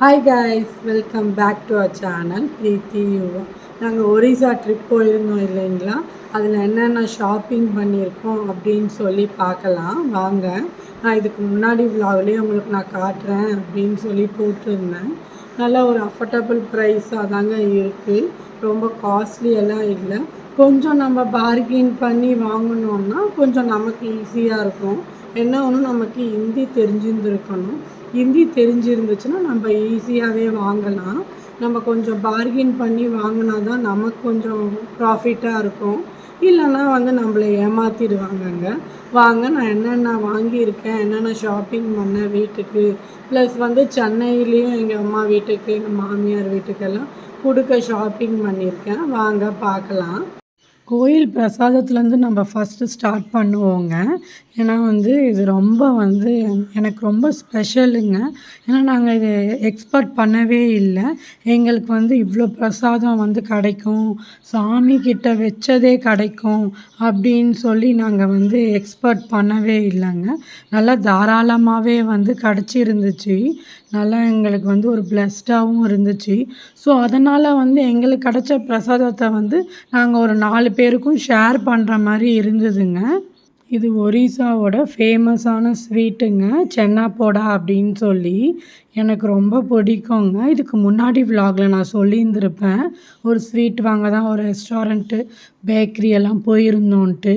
Hi guys, welcome back to our channel Preethi Yuva. நாங்கள் Orissa trip போயிருந்தோம் இல்லைங்களா, அதில் என்னென்ன ஷாப்பிங் பண்ணியிருக்கோம் அப்படின்னு சொல்லி பார்க்கலாம் வாங்க. நான் இதுக்கு முன்னாடி விலாக்லேயே உங்களுக்கு நான் காட்டுறேன் அப்படின்னு சொல்லி போட்டிருந்தேன். நல்ல ஒரு அஃபோர்டபுள் ப்ரைஸாக தாங்க இருக்குது, ரொம்ப காஸ்ட்லியெல்லாம் இல்லை. கொஞ்சம் நம்ம பார்கின் பண்ணி வாங்கினோன்னா கொஞ்சம் நமக்கு ஈஸியாக இருக்கும். என்ன ஒன்று, நமக்கு ஹிந்தி தெரிஞ்சிருந்துருக்கணும். ஹிந்தி தெரிஞ்சிருந்துச்சுன்னா நம்ம ஈஸியாகவே வாங்கலாம். நம்ம கொஞ்சம் பார்கின் பண்ணி வாங்கினா தான் நமக்கு கொஞ்சம் ப்ராஃபிட்டாக இருக்கும். இல்லைன்னா நம்மளை ஏமாற்றிடுவாங்கங்க. வாங்க, நான் என்னென்ன வாங்கியிருக்கேன், என்னென்ன ஷாப்பிங் பண்ணேன் வீட்டுக்கு, ப்ளஸ் சென்னையிலையும் எங்கள் அம்மா வீட்டுக்கு, எங்கள் மாமியார் வீட்டுக்கெல்லாம் கொடுக்க ஷாப்பிங் பண்ணியிருக்கேன். வாங்க பார்க்கலாம். கோயில் பிரசாதத்துலேருந்து நம்ம ஃபஸ்ட்டு ஸ்டார்ட் பண்ணுவோங்க. ஏன்னா இது ரொம்ப எனக்கு ரொம்ப ஸ்பெஷலுங்க. ஏன்னா நாங்கள் இது எக்ஸ்பெக்ட் பண்ணவே இல்லை. எங்களுக்கு இவ்வளோ பிரசாதம் கிடைக்கும், சாமி கிட்ட வச்சதே கிடைக்கும் அப்படின்னு சொல்லி நாங்கள் எக்ஸ்பெக்ட் பண்ணவே இல்லைங்க. நல்லா தாராளமாகவே கிடச்சிருந்துச்சு. நல்லா எங்களுக்கு ஒரு பிளெஸ்டாகவும் இருந்துச்சு. ஸோ அதனால் எங்களுக்கு கிடச்ச பிரசாதத்தை நாங்கள் ஒரு 4 பேருக்கும் ஷேர் பண்ணுற மாதிரி இருந்ததுங்க. இது ஒரிசாவோட ஃபேமஸான ஸ்வீட்டுங்க, சென்னாப்போடா அப்படின்னு சொல்லி. எனக்கு ரொம்ப பிடிக்குங்க. இதுக்கு முன்னாடி விலாகில் நான் சொல்லியிருந்திருப்பேன், ஒரு ஸ்வீட் வாங்க தான் ஒரு ரெஸ்டாரண்ட்டு, பேக்கரி எல்லாம் போயிருந்தோன்ட்டு.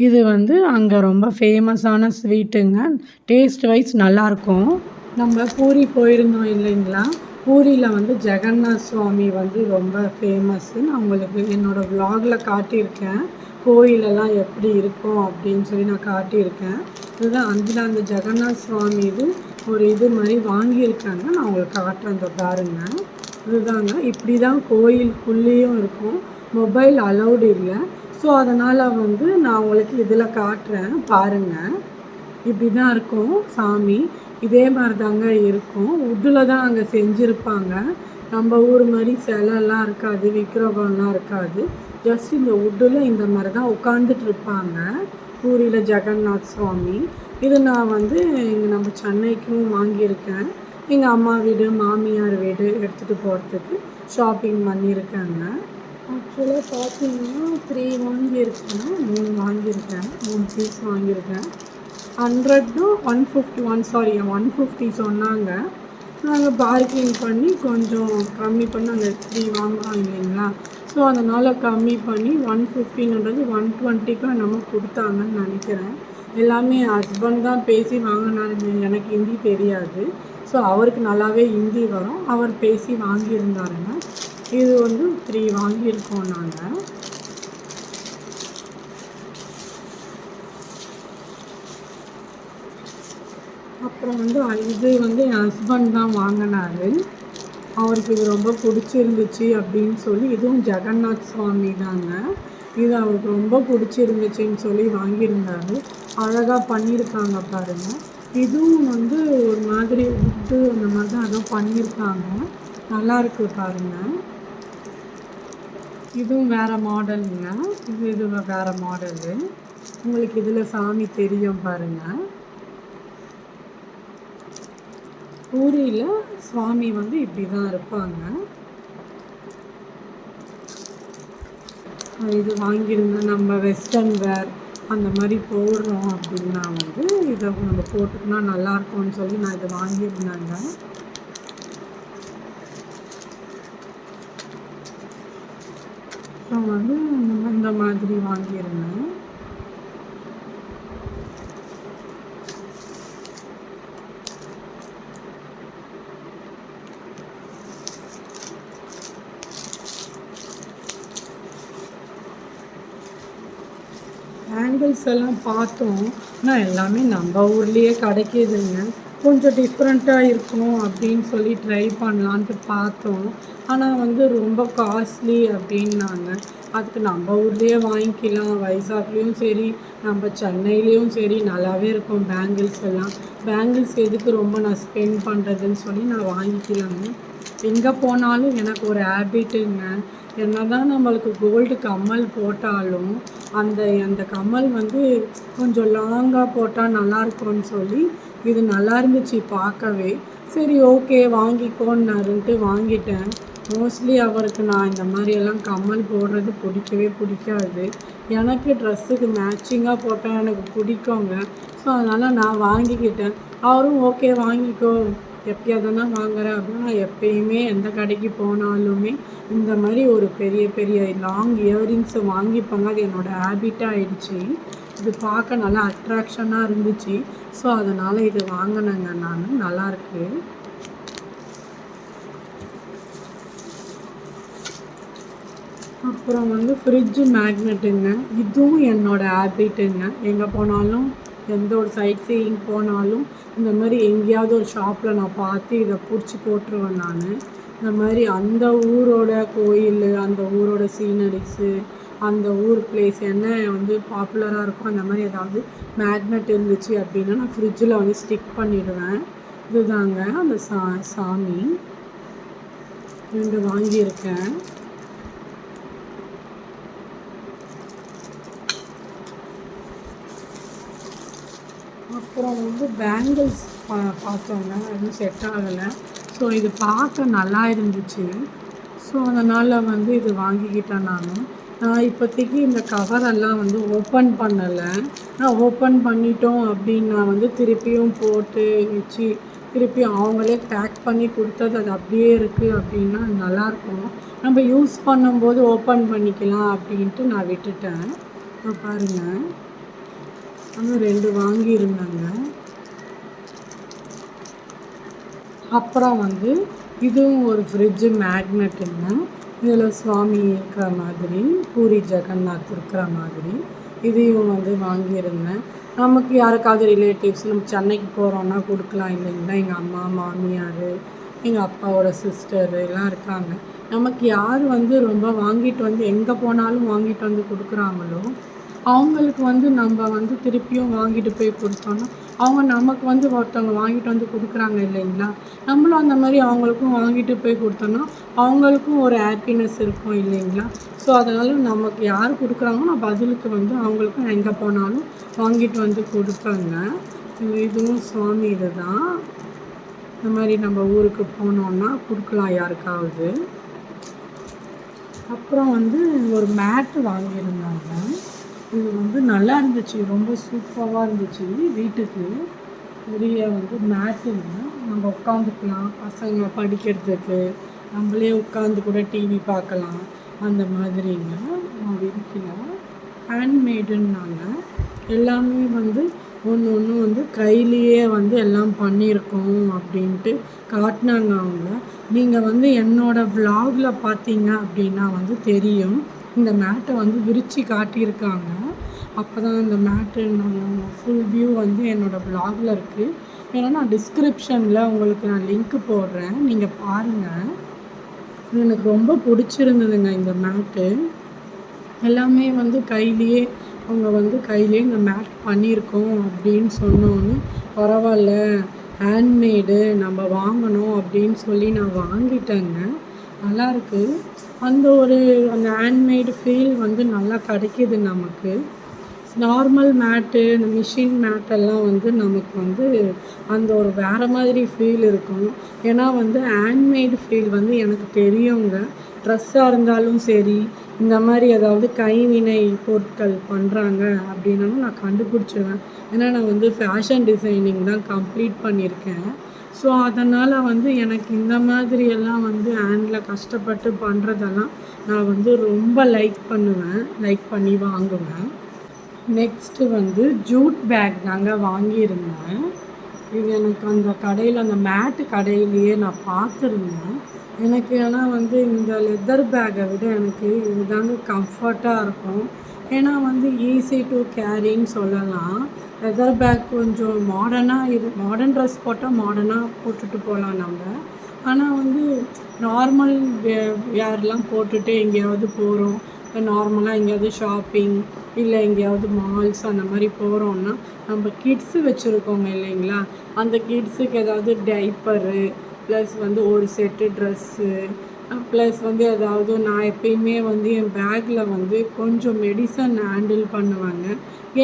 இது அங்கே ரொம்ப ஃபேமஸான ஸ்வீட்டுங்க. டேஸ்ட் வைஸ் நல்லாயிருக்கும். நம்ம பூரி போயிருந்தோம் இல்லைங்களா, பூரியில் ஜெகநாத் சுவாமி ரொம்ப ஃபேமஸ்ஸு. நான் உங்களுக்கு என்னோடய விலாகில் காட்டியிருக்கேன், கோயிலெல்லாம் எப்படி இருக்கும் அப்படின்னு சொல்லி நான் காட்டியிருக்கேன். இதுதான் அந்த ஜெகநாத் சுவாமி ஒரு மாதிரி வாங்கியிருக்காங்க. நான் உங்களுக்கு காட்டுறேன், இந்த பாருங்கள். இதுதாங்க, இப்படி தான் கோயிலுக்குள்ளேயும் இருக்கும். மொபைல் அலௌடு இல்லை. ஸோ அதனால் நான் உங்களுக்கு இதில் காட்டுறேன் பாருங்கள். இப்படி தான் இருக்கும் சாமி. இதே மாதிரி தாங்க இருக்கும். வுட்டில் தான் அங்கே செஞ்சுருப்பாங்க. நம்ம ஊர் மாதிரி சிலைலாம் இருக்காது, விக்கிரகம்லாம் இருக்காது. ஜஸ்ட் இந்த வுட்டில் இந்த மாதிரி தான் உட்காந்துட்ருப்பாங்க. பூரியில் ஜெகநாத் சுவாமி. இது நான் இங்கே நம்ம சென்னைக்கும் வாங்கியிருக்கேன். எங்கள் அம்மா வீடு, மாமியார் வீடு எடுத்துகிட்டு போகிறதுக்கு ஷாப்பிங் பண்ணியிருக்காங்க. ஆக்சுவலாக பார்த்தீங்கன்னா 3 வாங்கியிருக்கேன், 3 வாங்கியிருக்கேன், 3 பீஸ் வாங்கியிருக்கேன். 100 150 சொன்னாங்க. நாங்கள் பார்கின் பண்ணி கொஞ்சம் கம்மி பண்ணி அந்த 3 வாங்குகிறோம் இல்லைங்களா, ஸோ அதனால் கம்மி பண்ணி 115ன்றது 120க்கு நம்ம கொடுத்தாங்கன்னு நினைக்கிறேன். எல்லாமே ஹஸ்பண்ட் தான் பேசி வாங்கினாருங்க. எனக்கு ஹிந்தி தெரியாது. ஸோ அவருக்கு நல்லாவே ஹிந்தி வரும். அவர் பேசி வாங்கியிருந்தாருங்க. இது 3 வாங்கியிருக்கோம் நாங்கள். அப்புறம் இது என் ஹஸ்பண்ட் தான் வாங்கினார். அவருக்கு இது ரொம்ப பிடிச்சிருந்துச்சு அப்படின்னு சொல்லி. இதுவும் ஜெகநாத் சுவாமி தாங்க. இது அவருக்கு ரொம்ப பிடிச்சிருந்துச்சின்னு சொல்லி வாங்கியிருந்தார். அழகாக பண்ணியிருக்காங்க பாருங்கள். இதுவும் ஒரு மாதிரி உட்டு அந்த மாதிரி தான் ஏதோ பண்ணியிருக்காங்க. நல்லாயிருக்கு பாருங்கள். இதுவும் வேறு மாடலுங்க. இது வேறு மாடலு. உங்களுக்கு இதில் சாமி தெரியும் பாருங்கள். பூரியில் சுவாமி இப்படி தான் இருப்பாங்க. இது வாங்கியிருந்தேன். நம்ம வெஸ்டர்ன் வேர் அந்த மாதிரி போடுறோம் அப்படின்னா இதை நம்ம போட்டுக்கினா நல்லாயிருக்கும்னு சொல்லி நான் இதை வாங்கியிருந்தேங்க. அப்புறம் இந்த மாதிரி வாங்கியிருந்தேன். பேங்கிள்ஸ் எல்லாம் பார்த்தோம். ஆனால் எல்லாமே நம்ம ஊர்லேயே கிடைக்கிதுங்க. கொஞ்சம் டிஃப்ரெண்ட்டாக இருக்கும் அப்படின்னு சொல்லி ட்ரை பண்ணலான்ட்டு பார்த்தோம். ஆனால் ரொம்ப காஸ்ட்லி அப்படின்னாங்க. அதுக்கு நம்ம ஊர்லேயே வாங்கிக்கலாம். வைசாக்லேயும் சரி, நம்ம சென்னையிலையும் சரி நல்லாவே இருக்கும் பேங்கிள்ஸ் எல்லாம். பேங்கிள்ஸ் எதுக்கு ரொம்ப நான் ஸ்பெண்ட் பண்ணுறதுன்னு சொல்லி நான் வாங்கிக்கலாங்க. எங்கே போனாலும் எனக்கு ஒரு ஹேபிட்டுங்க. என்ன தான் நம்மளுக்கு கோல்டு கம்மல் போட்டாலும் அந்த கம்மல் கொஞ்சம் லாங்காக போட்டால் நல்லாயிருக்கும்னு சொல்லி இது நல்லா இருந்துச்சு பார்க்கவே. சரி ஓகே வாங்கிக்கோன்னாருன்ட்டு வாங்கிட்டேன். மோஸ்ட்லி அவருக்கு நான் இந்த மாதிரியெல்லாம் கம்மல் போடுறது பிடிக்கவே பிடிக்காது. எனக்கு ட்ரெஸ்ஸுக்கு மேட்சிங்காக போட்டால் எனக்கு பிடிக்குங்க. ஸோ அதனால் நான் வாங்கிக்கிட்டேன். அவரும் ஓகே வாங்கிக்கோ, எப்பயாவது தானே வாங்குற அப்படின்னா, நான் எப்பயுமே எந்த கடைக்கு போனாலுமே இந்த மாதிரி ஒரு பெரிய பெரிய லாங் இயரிங்ஸை வாங்கிப்பேங்க. அது என்னோடய ஹேபிட்டாக ஆயிடுச்சு. இது பார்க்க நல்லா அட்ராக்ஷனாக இருந்துச்சு. ஸோ அதனால் இது வாங்கினேங்க நான். நல்லாயிருக்கு. அப்புறம் வந்து ஃப்ரிட்ஜு மேக்னெட்டுங்க. இதுவும் என்னோடய ஹேபிட்டுங்க. எங்கே போனாலும் எந்த ஒரு சைட் சீயிங் போனாலும் இந்த மாதிரி எங்கேயாவது ஒரு ஷாப்பில் நான் பார்த்து இதை பிடிச்சி போட்டுருவேன் நான். இந்த மாதிரி அந்த ஊரோட கோயில், அந்த ஊரோட சீனரிஸு, அந்த ஊர் பிளேஸ் என்ன வந்து பாப்புலராக இருக்கும் அந்த மாதிரி ஏதாவது மேக்னெட் இருந்துச்சு அப்படின்னா நான் ஃப்ரிட்ஜில் வந்து ஸ்டிக் பண்ணிவிடுவேன். இதுதாங்க அந்த சாமி 2 வாங்கியிருக்கேன். அப்புறம் வந்து பேங்கிள்ஸ் பார்த்தோங்க. எதுவும் செட் ஆகலை. ஸோ இது பார்க்க நல்லா இருந்துச்சு. ஸோ அதனால் வந்து இது வாங்கிக்கிட்டேன் நான். நான் இப்போதைக்கு இந்த கவரெல்லாம் வந்து ஓப்பன் பண்ணலை. நான் ஓப்பன் பண்ணிட்டோம் அப்படின்னா வந்து திருப்பியும் போட்டு வச்சு திருப்பி அவங்களே பேக் பண்ணி கொடுத்தது அது அப்படியே இருக்குது அப்படின்னா நல்லாயிருக்கும். நம்ம யூஸ் பண்ணும்போது ஓப்பன் பண்ணிக்கலாம் அப்படின்ட்டு நான் விட்டுட்டேன். பாருங்கள், இன்னும் 2 வாங்கியிருந்தேங்க. அப்புறம் வந்து இதுவும் ஒரு ஃப்ரிட்ஜு மேக்னெட்டுங்க. இதில் சுவாமி இருக்கிற மாதிரி, பூரி ஜெகநாத் இருக்கிற மாதிரி இதையும் வந்து வாங்கியிருந்தேன். நமக்கு யாருக்காவது ரிலேட்டிவ்ஸ் நம்ம சென்னைக்கு போகிறோன்னா கொடுக்கலாம் இல்லைங்களா. எங்கள் அம்மா, மாமியார், எங்கள் அப்பாவோட சிஸ்டரு எல்லாம் இருக்காங்க. நமக்கு யார் வந்து ரொம்ப வாங்கிட்டு வந்து எங்கே போனாலும் வாங்கிட்டு வந்து கொடுக்குறாங்களோ அவங்களுக்கு வந்து நம்ம வந்து திருப்பியும் வாங்கிட்டு போய் கொடுத்தோன்னா அவங்க நமக்கு வந்து ஒருத்தவங்க வாங்கிட்டு வந்து கொடுக்குறாங்க இல்லைங்களா. நம்மளும் அந்த மாதிரி அவங்களுக்கும் வாங்கிட்டு போய் கொடுத்தோன்னா அவங்களுக்கும் ஒரு ஹாப்பினஸ் இருக்கும் இல்லைங்களா. ஸோ அதனால் நமக்கு யார் கொடுக்குறாங்களோ நான் பதிலுக்கு வந்து அவங்களுக்கும் எங்கே போனாலும் வாங்கிட்டு வந்து கொடுப்பேங்க. இதுவும் சுவாமி இது தான். இந்த மாதிரி நம்ம ஊருக்கு போனோன்னா கொடுக்கலாம் யாருக்காவது. அப்புறம் வந்து ஒரு மேட்டு வாங்கியிருந்தாங்க. இது வந்து நல்லா இருந்துச்சு, ரொம்ப சூப்பராக இருந்துச்சு. வீட்டுக்கு பெரிய வந்து மேட்டுங்க. நம்ம உட்காந்துக்கலாம், பசங்க படிக்கிறதுக்கு நம்மளே உட்காந்து கூட டிவி பார்க்கலாம் அந்த மாதிரிங்க. நான் வீட்டில் ஹேண்ட்மேடுன்னாங்க. எல்லாமே வந்து ஒன்று ஒன்று வந்து கையிலேயே வந்து எல்லாம் பண்ணியிருக்கோம் அப்படின்ட்டு காட்டினாங்க அவங்க. நீங்கள் வந்து என்னோடய விலாகில் பார்த்தீங்க அப்படின்னா வந்து தெரியும். இந்த மேட்டை வந்து விரித்து காட்டியிருக்காங்க. அப்போ தான் இந்த மேட்டு நான் ஃபுல் வியூ வந்து என்னோடய விலாகில் இருக்குது. ஏன்னா நான் டிஸ்கிரிப்ஷனில் உங்களுக்கு நான் லிங்க்கு போடுறேன், நீங்கள் பாருங்கள். எனக்கு ரொம்ப பிடிச்சிருந்ததுங்க இந்த மேட்டு. எல்லாமே வந்து கையிலேயே அவங்க வந்து கையிலேயே இந்த மேட் பண்ணியிருக்கோம் அப்படின்னு சொன்னோன்னு பரவாயில்ல, ஹேண்ட்மேடு நம்ம வாங்கணும் அப்படின்னு சொல்லி நான் வாங்கிட்டேங்க. நல்லாயிருக்கு. அந்த ஹேண்ட்மேடு ஃபீல் வந்து நல்லா கிடைக்கிது நமக்கு. நார்மல் மேட்டு, இந்த மிஷின் மேட்டெல்லாம் வந்து நமக்கு வந்து அந்த ஒரு வேறு மாதிரி ஃபீல் இருக்கும். ஏன்னா வந்து ஹேண்ட்மேடு ஃபீல் வந்து எனக்கு தெரியுங்க. ட்ரெஸ்ஸாக இருந்தாலும் சரி, இந்த மாதிரி ஏதாவது கைவினை பொருட்கள் பண்ணுறாங்க அப்படின்னாலும் நான் கண்டுபிடிச்சிருவேன். ஏன்னா நான் வந்து ஃபேஷன் டிசைனிங் தான் கம்ப்ளீட் பண்ணியிருக்கேன். ஸோ அதனால் வந்து எனக்கு இந்த மாதிரியெல்லாம் வந்து ஹேண்டில் கஷ்டப்பட்டு பண்ணுறதெல்லாம் நான் வந்து ரொம்ப லைக் பண்ணுவேன், லைக் பண்ணி வாங்குவேன். நெக்ஸ்ட்டு வந்து ஜூட் பேக் தாங்க வாங்கியிருந்தேன். இது எனக்கு அந்த கடையில், அந்த மேட்டு கடையிலேயே நான் பார்த்துருந்தேன். எனக்கு ஆனால் வந்து இந்த லெதர் பேக்கை விட எனக்கு இது தாங்க கம்ஃபர்ட்டாக இருக்கும். ஏன்னா வந்து ஈஸி டு கேரின்னு சொல்லலாம். லெதர் பேக் கொஞ்சம் மாடர்னாக மாடர்ன் ட்ரெஸ் போட்டால் மாடர்னாக போட்டுட்டு போகலாம் நம்ம. ஆனால் வந்து நார்மல் வேர்லாம் போட்டுட்டு எங்கேயாவது போகிறோம், இப்போ நார்மலாக எங்கேயாவது ஷாப்பிங் இல்லை எங்கேயாவது மால்ஸ் அந்த மாதிரி போகிறோன்னா நம்ம கிட்ஸு வச்சுருக்கோங்க இல்லைங்களா. அந்த கிட்ஸுக்கு ஏதாவது டைப்பரு ப்ளஸ் வந்து ஒரு செட்டு ட்ரெஸ்ஸு ப்ளஸ் வந்து அதாவது நான் எப்பயுமே வந்து என் பேக்கில் வந்து கொஞ்சம் மெடிசன் ஹேண்டில் பண்ணுவேங்க.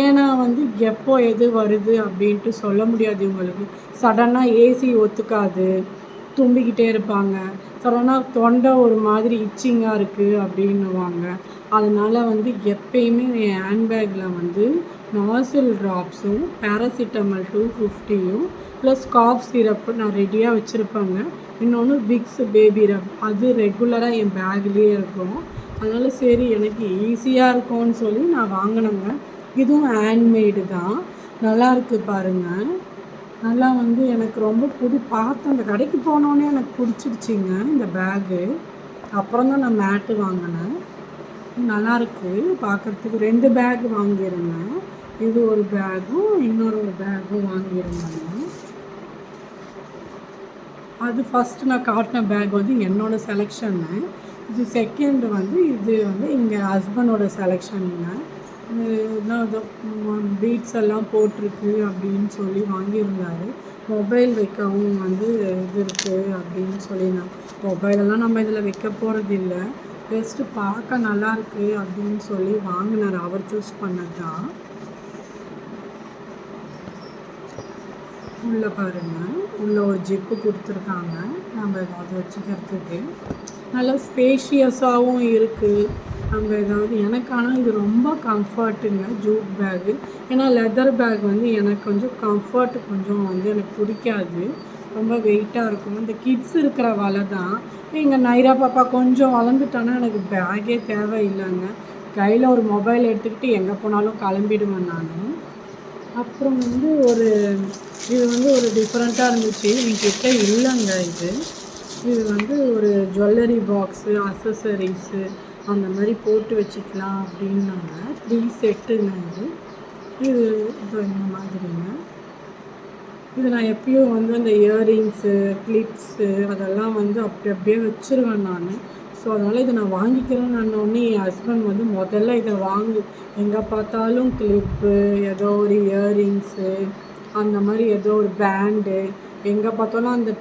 ஏன்னா வந்து எப்போ எது வருது அப்படின்ட்டு சொல்ல முடியாது இவங்களுக்கு. சடனாக ஏசி ஒத்துக்காது, தும்பிக்கிட்டே இருப்பாங்க. சடனாக தொண்டை ஒரு மாதிரி இச்சிங்காக இருக்குது அப்படின்னுவாங்க. அதனால் வந்து எப்பயுமே என் ஹேண்ட்பேக்கில் வந்து நாசில் ட்ராப்ஸும் பேராசிட்டமல் 250யும் ப்ளஸ் காஃப் சிரப்பு நான் ரெடியாக வச்சுருப்பேங்க. இன்னொன்று விக்ஸ் பேபி ரப் அது ரெகுலராக என் பேக்லேயே இருக்கும். அதனால் சரி எனக்கு ஈஸியாக இருக்கும்னு சொல்லி நான் வாங்கினேங்க. இதுவும் ஹேண்ட்மேடு தான். நல்லாயிருக்கு பாருங்கள். நல்லா வந்து எனக்கு ரொம்ப பார்த்தேன், அந்த கடைக்கு போனோடனே எனக்கு பிடிச்சிருச்சிங்க இந்த பேகு. அப்புறம் தான் நான் மேட்டு வாங்கினேன். நல்லாயிருக்கு பார்க்குறதுக்கு. 2 பேக் வாங்கியிருந்தேன். இது ஒரு பேக்கும் இன்னொரு பேக்கும் வாங்கியிருந்தேங்க. அது ஃபஸ்ட்டு நான் காட்டின பேக் வந்து என்னோடய செலெக்ஷன்னு. இது செகண்டு வந்து இது வந்து எங்கள் ஹஸ்பண்டோட செலெக்ஷனுங்க. அது பீட்ஸ் எல்லாம் போட்டிருக்கு அப்படின்னு சொல்லி வாங்கியிருந்தார். மொபைல் வைக்கவும் வந்து இது இருக்குது அப்படின்னு சொல்லி மொபைலெல்லாம் நம்ம இதில் வைக்க போகிறதில்ல. ஜஸ்ட்டு பார்க்க நல்லாயிருக்கு அப்படின்னு சொல்லி வாங்கினார். அவர் சூஸ் பண்ணது தான். உள்ளே பாருங்கள், உள்ளே ஒரு ஜிப்பு கொடுத்துருக்காங்க நம்ம ஏதாவது வச்சுக்கிறதுக்கு. நல்லா ஸ்பேஷியஸாகவும் இருக்குது. நம்ம ஏதாவது எனக்கு ஆனால் இது ரொம்ப கம்ஃபர்ட்டுங்க ஜூட் பேகு. ஏன்னா லெதர் பேக் வந்து எனக்கு கொஞ்சம் கம்ஃபர்ட் கொஞ்சம் வந்து எனக்கு பிடிக்காது. ரொம்ப வெயிட்டாக இருக்கும். இந்த கிட்ஸ் இருக்கிற வலை தான். எங்கள் நைரா பாப்பா கொஞ்சம் வளர்ந்துட்டானா எனக்கு பேக்கே தேவையில்லைங்க. கையில் ஒரு மொபைல் எடுத்துக்கிட்டு எங்கே போனாலும் கிளம்பிடுவேன் நான். அப்புறம் வந்து இது வந்து ஒரு டிஃப்ரெண்ட்டாக இருந்துச்சு. என்கிட்ட இல்லைங்க இது. இது வந்து ஒரு ஜுவல்லரி பாக்ஸு, அக்சசரிஸு அந்த மாதிரி போட்டு வச்சுக்கலாம் அப்படின்னாங்க. 3 செட்டுங்க இது. இது இந்த மாதிரிங்க. இது நான் எப்பயும் வந்து அந்த இயரிங்ஸு, கிளிப்ஸு அதெல்லாம் வந்து அப்படியே வச்சுருவேன் நான். ஸோ அதனால் இதை நான் வாங்கிக்கிறேன்னு என் ஹஸ்பண்ட் வந்து முதல்ல இதை வாங்கு, எங்கே பார்த்தாலும் கிளிப்பு, ஏதோ ஒரு இயரிங்ஸு அந்த மாதிரி ஏதோ ஒரு பேண்டு எங்கே பார்த்தாலும் அந்த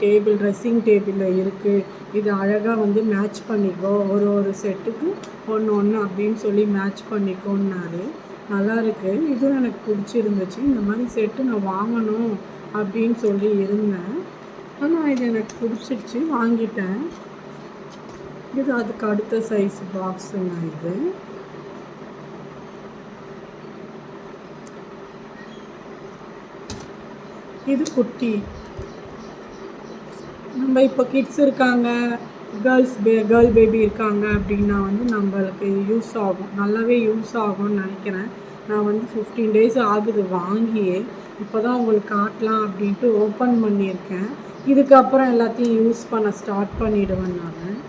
ட்ரெஸ்ஸிங் டேபிளில் இருக்குது. இது அழகாக வந்து மேட்ச் பண்ணிக்கோ, ஒரு செட்டுக்கு ஒன்று அப்படின்னு சொல்லி மேட்ச் பண்ணிக்கோன்னாரு. நல்லா இருக்குது. இதுவும் எனக்கு பிடிச்சிருந்துச்சு. இந்த மாதிரி செட்டு நான் வாங்கணும் அப்படின்னு சொல்லி இருந்தேன். ஆனால் இது எனக்கு பிடிச்சிருச்சு, வாங்கிட்டேன். இது அதுக்கு அடுத்த சைஸ் பாக்ஸுங்க இது. இது குட்டி. நம்ம இப்போ கிட்ஸ் இருக்காங்க, கேர்ள் பேபி இருக்காங்க அப்படின்னா வந்து நம்மளுக்கு யூஸ் ஆகும், நல்லாவே யூஸ் ஆகும்னு நினைக்கிறேன். நான் வந்து 15 டேஸ் ஆகுது வாங்கியே. இப்போ தான் உங்களுக்கு காட்டலாம் அப்படின்ட்டு ஓப்பன் பண்ணியிருக்கேன். இதுக்கப்புறம் எல்லாத்தையும் யூஸ் பண்ண ஸ்டார்ட் பண்ணிவிடுவேன் நான்.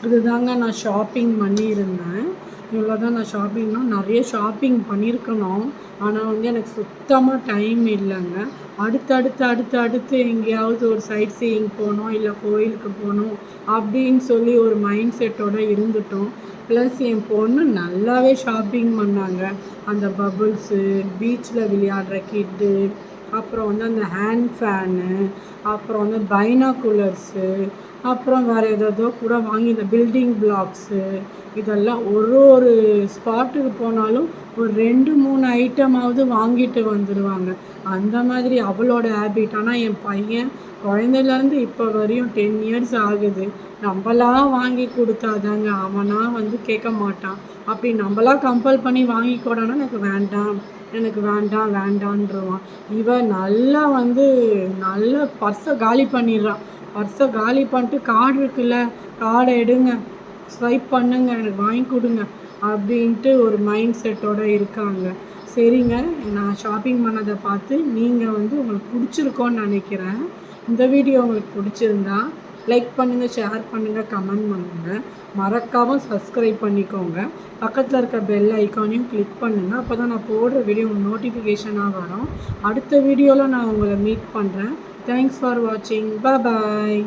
இதுதாங்க நான் ஷாப்பிங் பண்ணியிருந்தேன். இவ்வளோ தான் நான் ஷாப்பிங்னா நிறைய ஷாப்பிங் பண்ணியிருக்கணும். ஆனால் வந்து எனக்கு சுத்தமாக டைம் இல்லைங்க. அடுத்து எங்கேயாவது ஒரு சைட் சீயிங் போகணும், இல்லை கோயிலுக்கு போகணும் அப்படின்னு சொல்லி ஒரு மைண்ட் செட்டோடு இருந்துட்டோம். ப்ளஸ் என் பொண்ணு நல்லாவே ஷாப்பிங் பண்ணாங்க. அந்த பபுள்ஸு, பீச்சில் விளையாடுற கிட்டு, அப்புறம் வந்து அந்த ஹேண்ட் ஃபேனு, அப்புறம் வந்து பைனாகுலர்ஸு, அப்புறம் வேறு ஏதேதோ கூட வாங்கி இந்த பில்டிங் பிளாக்ஸு இதெல்லாம் ஒரு ஸ்பாட்டுக்கு போனாலும் ஒரு 2-3 ஐட்டமாவது வாங்கிட்டு வந்துடுவாங்க. அந்த மாதிரி அவளோட ஹேபிட். ஆனால் என் பையன் குழந்தையிலேருந்து இப்போ வரையும் 10 இயர்ஸ் ஆகுது. நம்மளா வாங்கி கொடுத்தாதாங்க, அவனா வந்து கேட்க மாட்டான். அப்படி நம்மளா கம்பல் பண்ணி வாங்கிக்கூடானா எனக்கு வேண்டான்றுவான். இவன் நல்லா வந்து நல்லா பர்ஸை காலி பண்ணிடுறான். பர்ஸை காலி பண்ணிட்டு கார்டு இருக்குல்ல, கார்டை எடுங்க, ஸ்வைப் பண்ணுங்க, எனக்கு வாங்கி கொடுங்க அப்படின்ட்டு ஒரு மைண்ட் செட்டோடு இருக்காங்க. சரிங்க, நான் ஷாப்பிங் பண்ணதை பார்த்து நீங்கள் வந்து உங்களுக்கு பிடிச்சிருக்கோன்னு நினைக்கிறேன். இந்த வீடியோ உங்களுக்கு பிடிச்சிருந்தா லைக் பண்ணுங்கள், ஷேர் பண்ணுங்கள், கமெண்ட் பண்ணுங்கள். மறக்காமல் சப்ஸ்கிரைப் பண்ணிக்கோங்க. பக்கத்தில் இருக்க பெல் ஐக்கானையும் கிளிக் பண்ணுங்கள். அப்போ தான் நான் போடுற வீடியோ நோட்டிஃபிகேஷனாக வரும். அடுத்த வீடியோவில் நான் உங்களை மீட் பண்ணுறேன். தேங்க்ஸ் ஃபார் வாட்சிங். பாய்.